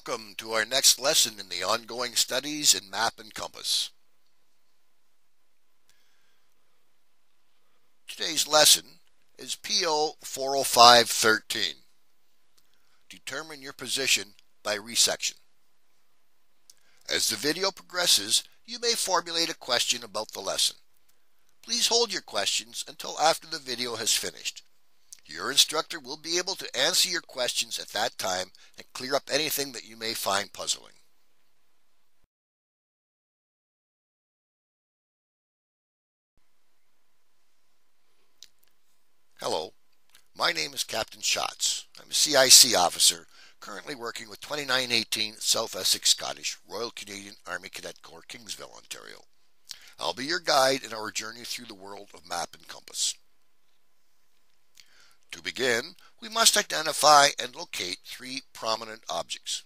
Welcome to our next lesson in the ongoing studies in Map and Compass. Today's lesson is PO 40513. Determine your position by resection. As the video progresses, you may formulate a question about the lesson. Please hold your questions until after the video has finished. Your instructor will be able to answer your questions at that time and clear up anything that you may find puzzling. Hello, my name is Captain Schatz. I'm a CIC officer currently working with 2918 South Essex Scottish Royal Canadian Army Cadet Corps, Kingsville, Ontario. I'll be your guide in our journey through the world of Map and Compass. To begin, we must identify and locate three prominent objects.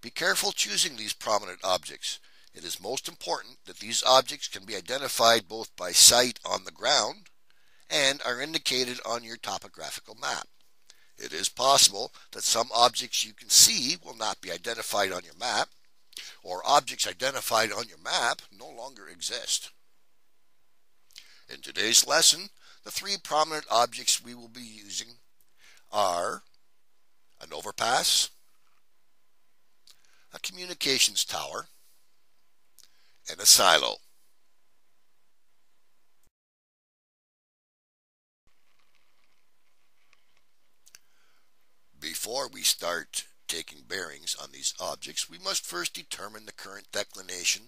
Be careful choosing these prominent objects. It is most important that these objects can be identified both by sight on the ground and are indicated on your topographical map. It is possible that some objects you can see will not be identified on your map, or objects identified on your map no longer exist. In today's lesson, the three prominent objects we will be using are an overpass, a communications tower, and a silo. Before we start taking bearings on these objects, we must first determine the current declination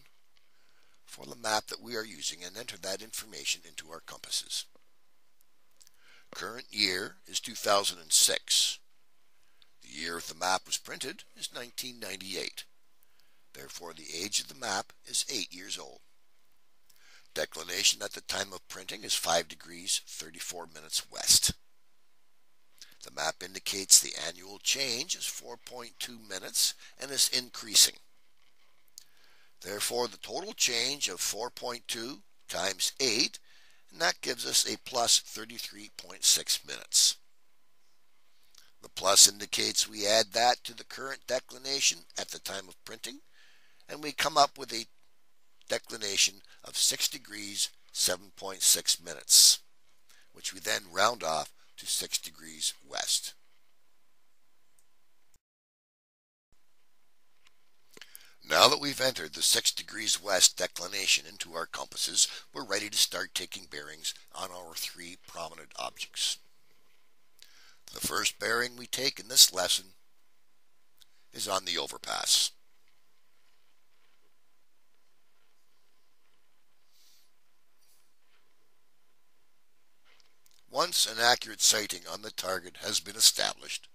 for the map that we are using and enter that information into our compasses. Current year is 2006. The year the map was printed is 1998. Therefore, the age of the map is 8 years old. Declination at the time of printing is 5 degrees 34 minutes west. The map indicates the annual change is 4.2 minutes and is increasing. Therefore, the total change of 4.2 times 8, and that gives us a plus 33.6 minutes. The plus indicates we add that to the current declination at the time of printing, and we come up with a declination of 6 degrees 7.6 minutes, which we then round off to 6 degrees west. Now that we've entered the 6 degrees west declination into our compasses, we're ready to start taking bearings on our three prominent objects. The first bearing we take in this lesson is on the overpass. Once an accurate sighting on the target has been established,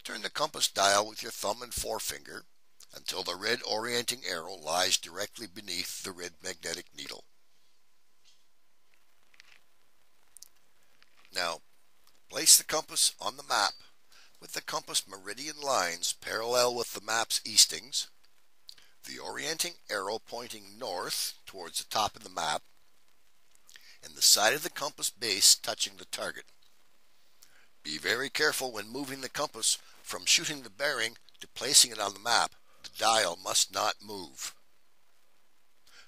turn the compass dial with your thumb and forefinger until the red orienting arrow lies directly beneath the red magnetic needle. Now, place the compass on the map with the compass meridian lines parallel with the map's eastings, the orienting arrow pointing north towards the top of the map, and the side of the compass base touching the target. Be very careful when moving the compass from shooting the bearing to placing it on the map. The dial must not move.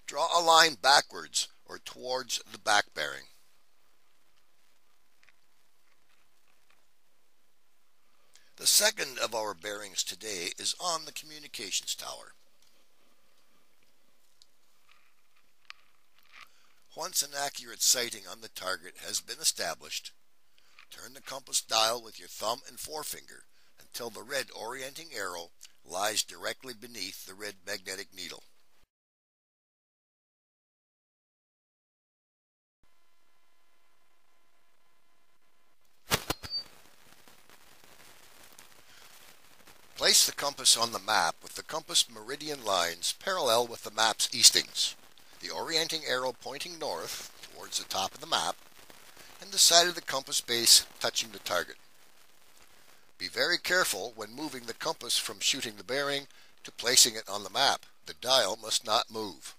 Draw a line backwards or towards the back bearing. The second of our bearings today is on the communications tower. Once an accurate sighting on the target has been established, turn the compass dial with your thumb and forefinger until the red orienting arrow lies directly beneath the red magnetic needle. Place the compass on the map with the compass meridian lines parallel with the map's eastings, the orienting arrow pointing north towards the top of the map, and the side of the compass base touching the target. Be very careful when moving the compass from shooting the bearing to placing it on the map. The dial must not move.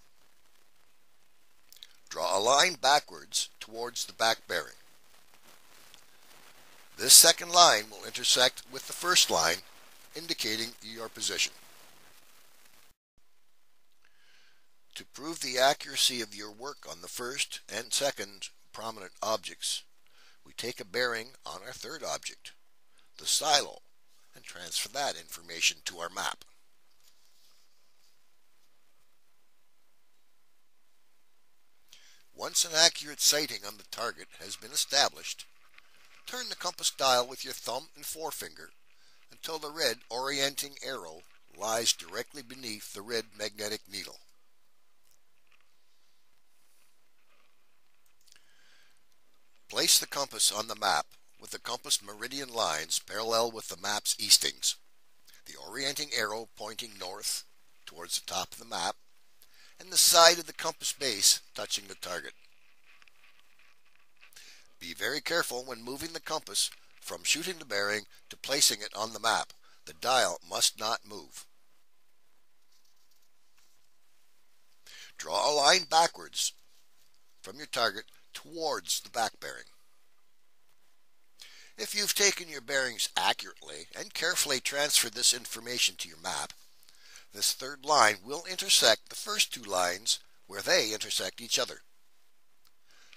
Draw a line backwards towards the back bearing. This second line will intersect with the first line indicating your position. To prove the accuracy of your work on the first and second prominent objects, we take a bearing on our third object, the silo, and transfer that information to our map. Once an accurate sighting on the target has been established, turn the compass dial with your thumb and forefinger until the red orienting arrow lies directly beneath the red magnetic needle. Place the compass on the map with the compass meridian lines parallel with the map's eastings, the orienting arrow pointing north towards the top of the map, and the side of the compass base touching the target. Be very careful when moving the compass from shooting the bearing to placing it on the map. The dial must not move. Draw a line backwards from your target towards the back bearing. If you've taken your bearings accurately and carefully transferred this information to your map, this third line will intersect the first two lines where they intersect each other.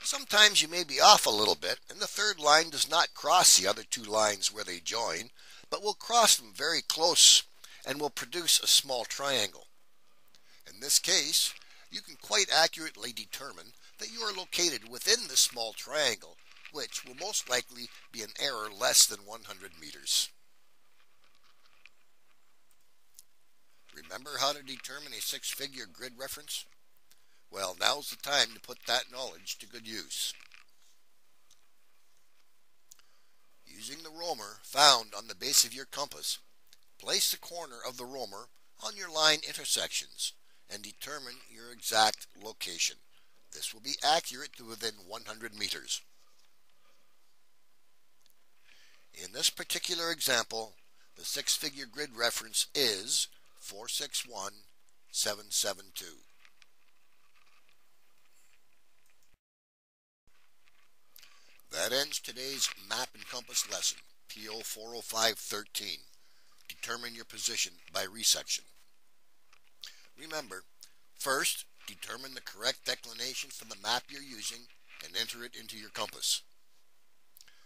Sometimes you may be off a little bit and the third line does not cross the other two lines where they join, but will cross them very close and will produce a small triangle. In this case, you can quite accurately determine that you are located within this small triangle, which will most likely be an error less than 100 meters. Remember how to determine a six-figure grid reference? Well, now's the time to put that knowledge to good use. Using the roamer found on the base of your compass, place the corner of the roamer on your line intersections and determine your exact location. This will be accurate to within 100 meters. In this particular example, the six-figure grid reference is 461772. That ends today's Map and Compass lesson, PO 40513. Determine your position by resection. Remember, first, determine the correct declination for the map you're using and enter it into your compass.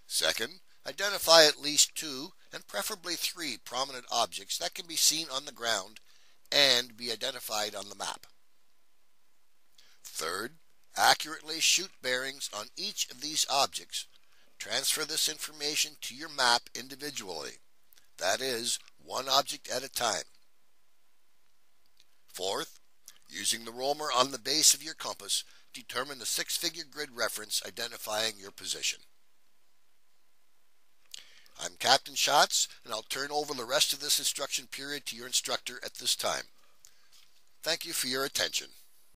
Second, identify at least two and preferably three prominent objects that can be seen on the ground and be identified on the map. Third, accurately shoot bearings on each of these objects. Transfer this information to your map individually. That is, one object at a time. Fourth, using the roamer on the base of your compass, determine the six-figure grid reference identifying your position. I'm Captain Schatz, and I'll turn over the rest of this instruction period to your instructor at this time. Thank you for your attention.